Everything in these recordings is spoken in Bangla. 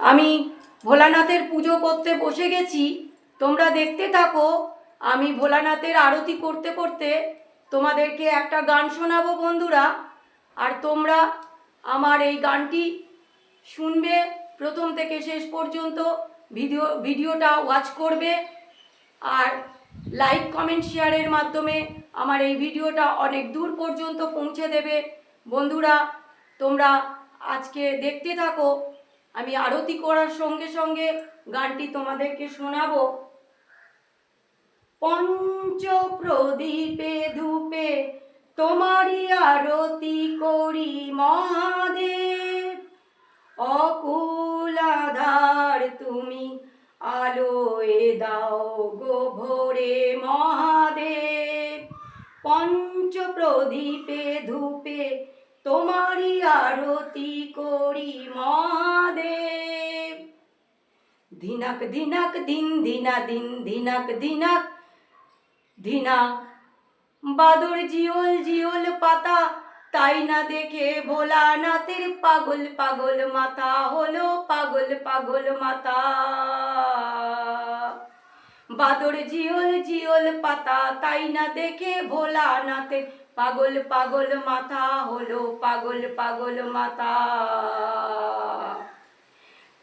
আমি ভোলানাথের পুজো করতে বসে গেছি, তোমরা দেখতে থাকো। আমি ভোলানাথের আরতি করতে করতে তোমাদেরকে একটা গান শোনাবো বন্ধুরা, আর তোমরা আমার এই গানটি শুনবে, প্রথম থেকে শেষ পর্যন্ত ভিডিওটা ওয়াচ করবে, আর লাইক কমেন্ট শেয়ারের মাধ্যমে আমার এই ভিডিওটা অনেক দূর পর্যন্ত পৌঁছে দেবে। বন্ধুরা, তোমরা আজকে দেখতে থাকো। আমি আরতি করার সঙ্গে সঙ্গে গানটি তোমাদেরকে শোনাবো। পঞ্চ প্রদীপে ধূপে তোমারই আরতি করি মহাদেব, অকুল আধার তুমি আলোয় দাও গো ভোরে মহাদেব। পঞ্চ প্রদীপে ধূপে তোমারই আরতি করি মহাদেব। ধিনাক ধিনাক দিন ধিনা দিন ধিনাক ধিনাক ধিনা, বাদর জিওল জিওল পাতা, তাই না দেখে ভোলানাথের পাগল পাগল মাথা হলো পাগল পাগল মাথা। বাদর জিওল জিওল পাতা, তাই না দেখে ভোলানাথের পাগল পাগল মাথা হলো পাগল পাগল মাথা।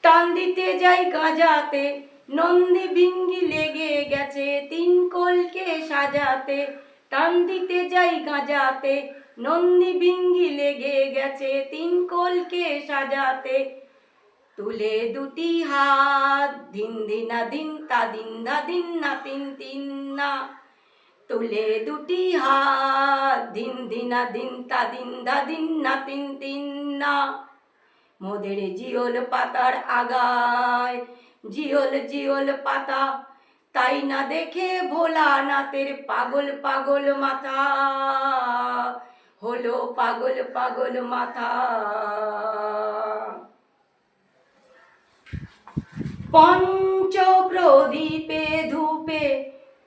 টান দিতে যাই গাঁজাতে, নন্দী বিঙ্গি লেগে গেছে তিন কলকে সাজাতে। টান দিতে যাই গাঁজাতে, নন্দী বিঙ্গি লেগে গেছে তিন কলকে সাজাতে। তুলে দুটি হাত, ধিন ধিনা দিন তা দিন ধা দিন না তিন তিন না। তুলে দুটি হাত, ধিন ধিনা দিন তা দিন ধা দিন না তিন তিন না। মোদের জিওল পাতার আগায় জিওল জিওল পাতা, তাই না দেখে ভোলানাথের পাগল পাগল মাথা হলো পাগল পাগল মাথা। পঞ্চ প্রদীপে ধূপে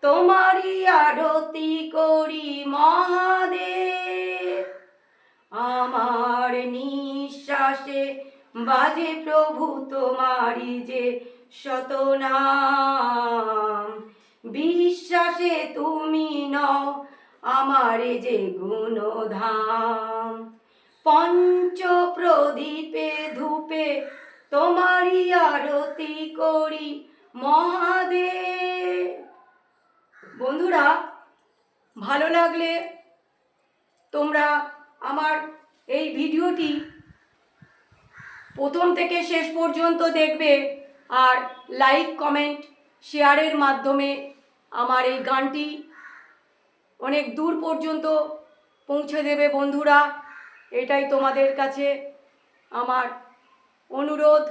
তোমারই আরতি করি মহাদেব, আমার নিঃশ্বাসে বাজে প্রভু তোমারি যে শতনাম। বিশ্বাসে তুমি নও আমার যে গুণধাম। পঞ্চ প্রদীপে ধূপে তোমারই আরতি করি মহাদেব। বন্ধুরা, ভালো লাগলে তোমরা আমার এই ভিডিওটি প্রথম থেকে শেষ পর্যন্ত দেখবে, আর লাইক কমেন্ট শেয়ারের মাধ্যমে আমার এই গানটি অনেক দূর পর্যন্ত পৌঁছে দেবে বন্ধুরা। এটাই তোমাদের কাছে আমার অনুরোধ।